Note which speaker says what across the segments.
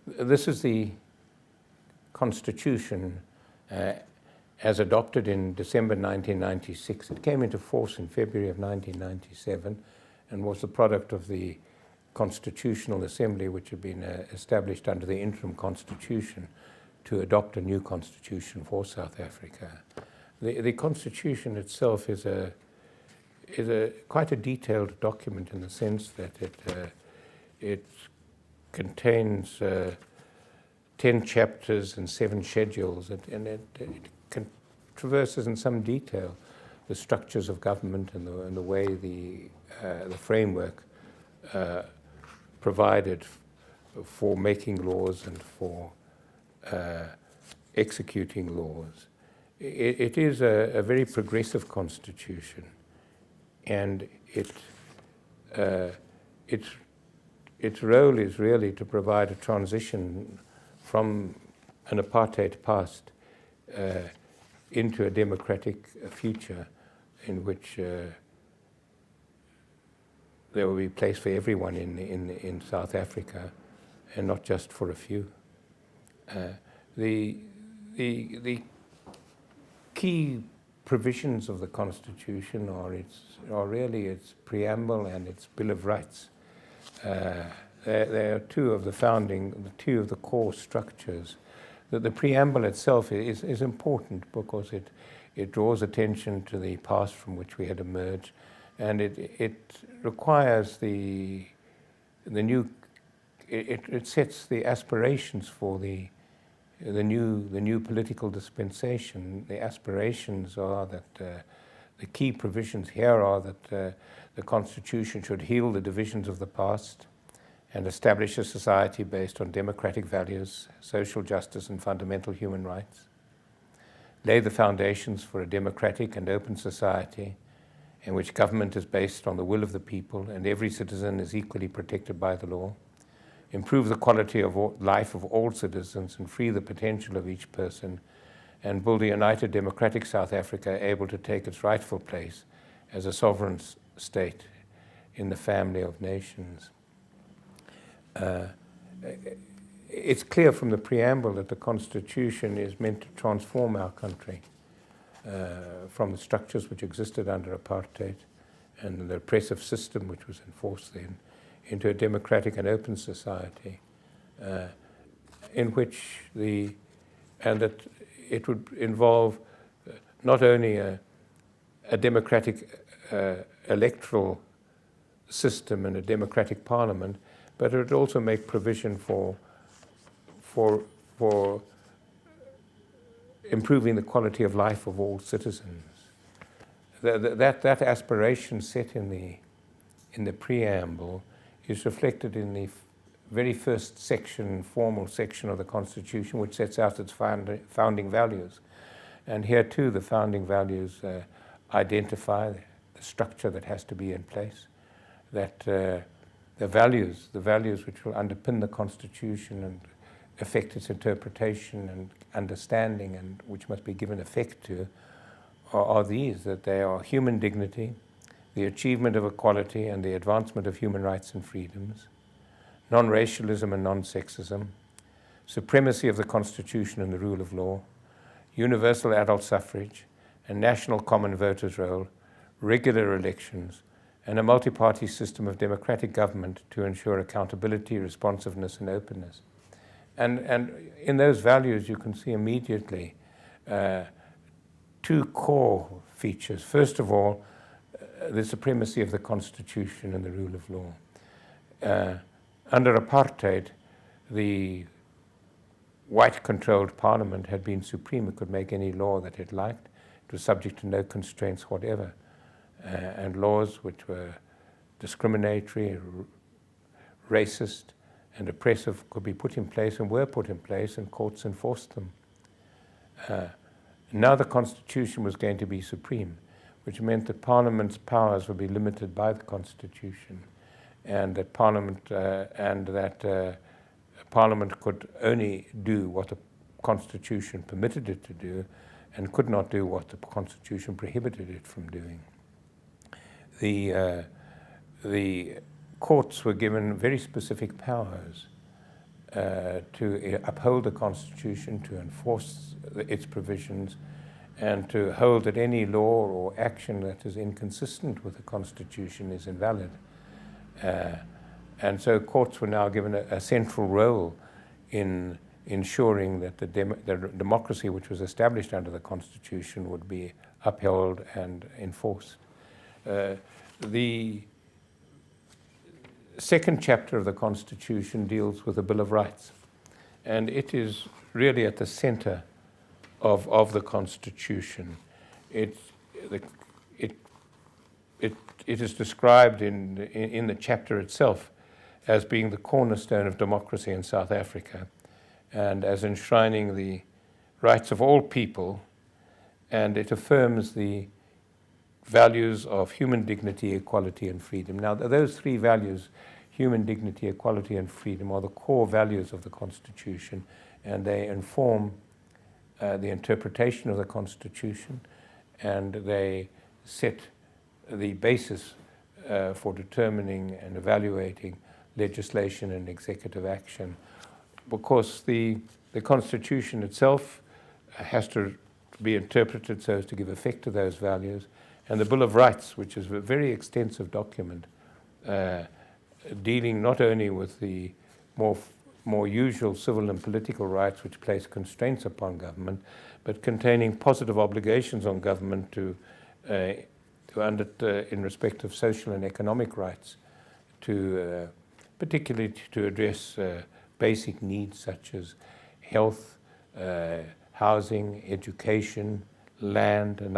Speaker 1: This is the Constitution as adopted in December 1996. It came into force in February of 1997 and was the product of the Constitutional Assembly, which had been established under the interim constitution to adopt a new constitution for South Africa. The Constitution itself is quite a detailed document in the sense that it contains 10 chapters and 7 schedules, and it traverses in some detail the structures of government and the way the framework provided for making laws and for executing laws. It is a very progressive constitution, and its role is really to provide a transition from an apartheid past into a democratic future in which there will be place for everyone in South Africa, and not just for a few. The key provisions of the Constitution are really its preamble and its Bill of Rights. They are two of the core structures. The preamble itself is important because it draws attention to the past from which we had emerged, and it requires it sets the aspirations for the new political dispensation. The aspirations are that the key provisions here are that the Constitution should heal the divisions of the past and establish a society based on democratic values, social justice, and fundamental human rights. Lay the foundations for a democratic and open society in which government is based on the will of the people and every citizen is equally protected by the law. Improve the quality of life of all citizens and free the potential of each person, and build a united democratic South Africa able to take its rightful place as a sovereign state in the family of nations. It's clear from the preamble that the Constitution is meant to transform our country from the structures which existed under apartheid and the oppressive system which was enforced then into a democratic and open society in which that it would involve not only a democratic electoral system and a democratic parliament, but it would also make provision for improving the quality of life of all citizens. That aspiration set in the preamble is reflected in the very first formal section of the Constitution, which sets out its founding values. And here too, the founding values identify the structure that has to be in place, that the values which will underpin the Constitution and affect its interpretation and understanding, and which must be given effect to, are these: that they are human dignity, the achievement of equality and the advancement of human rights and freedoms, non-racialism and non-sexism, supremacy of the Constitution and the rule of law, universal adult suffrage and national common voters' roll, regular elections, and a multi-party system of democratic government to ensure accountability, responsiveness, and openness. And in those values, you can see immediately two core features. First of all, the supremacy of the Constitution and the rule of law. Under apartheid, the white-controlled parliament had been supreme. It could make any law that it liked. It was subject to no constraints whatever. And laws which were discriminatory, racist, and oppressive could be put in place and were put in place, and courts enforced them. Now the Constitution was going to be supreme, which meant that Parliament's powers would be limited by the Constitution, and that Parliament could only do what the Constitution permitted it to do, and could not do what the Constitution prohibited it from doing. The courts were given very specific powers to uphold the Constitution, to enforce its provisions, and to hold that any law or action that is inconsistent with the Constitution is invalid. And so courts were now given a central role in ensuring that the democracy which was established under the Constitution would be upheld and enforced. The second chapter of the Constitution deals with the Bill of Rights, and it is really at the center of the Constitution. It is described in the chapter itself as being the cornerstone of democracy in South Africa, and as enshrining the rights of all people, and it affirms the values of human dignity, equality, and freedom. Now, those three values, human dignity, equality, and freedom, are the core values of the Constitution, and they inform the interpretation of the Constitution, and they set the basis for determining and evaluating legislation and executive action. Because the Constitution itself has to be interpreted so as to give effect to those values, and the Bill of Rights, which is a very extensive document dealing not only with the more usual civil and political rights which place constraints upon government, but containing positive obligations on government to in respect of social and economic rights, to particularly to address basic needs such as health, housing, education, land, and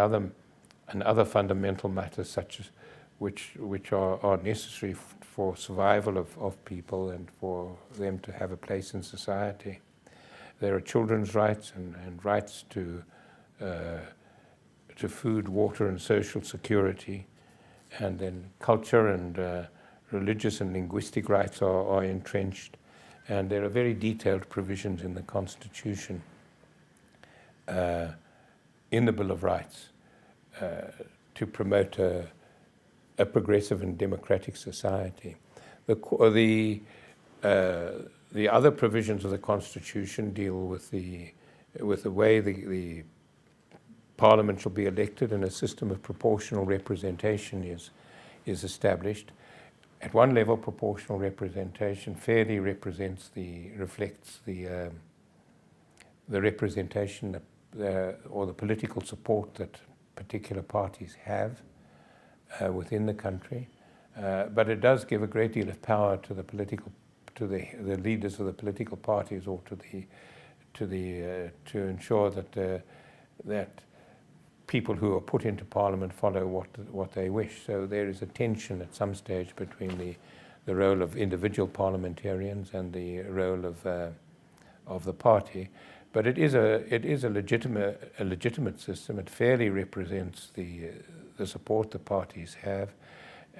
Speaker 1: other fundamental matters such as which are necessary for survival of people and for them to have a place in society. There are children's rights and rights to food, water, and social security, and then culture and religious and linguistic rights are entrenched, and there are very detailed provisions in the Constitution, in the Bill of Rights, to promote a progressive and democratic society. The other provisions of the Constitution deal with the way the Parliament shall be elected, and a system of proportional representation is established. At one level, proportional representation fairly reflects the representation or the political support that particular parties have within the country, but it does give a great deal of power to the leaders of the political parties, or to ensure that people who are put into Parliament follow what they wish. So there is a tension at some stage between the role of individual parliamentarians and the role of the party. But it is a legitimate system. It fairly represents the support the parties have,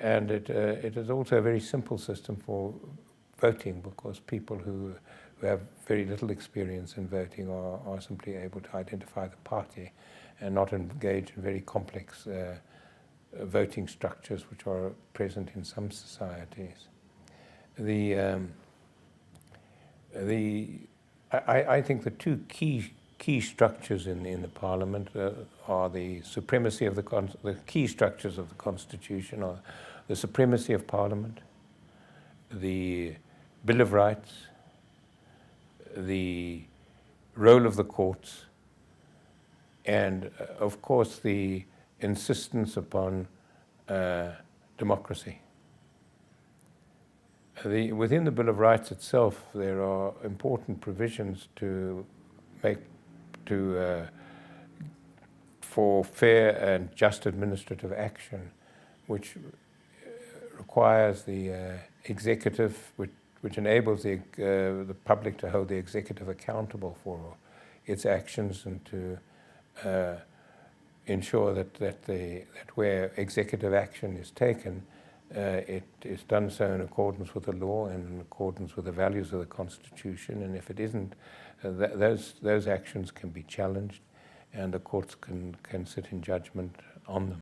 Speaker 1: and it is also a very simple system for voting, because people who have very little experience in voting are simply able to identify the party and not engage in very complex voting structures which are present in some societies. I think the two key structures in the Parliament are the supremacy of the key structures of the Constitution are the supremacy of Parliament, the Bill of Rights, the role of the courts, and of course the insistence upon democracy. Within the Bill of Rights itself, there are important provisions for fair and just administrative action, which requires the executive, which enables the public to hold the executive accountable for its actions, and to ensure that where executive action is taken, it is done so in accordance with the law and in accordance with the values of the Constitution. And if it isn't, those actions can be challenged, and the courts can sit in judgment on them.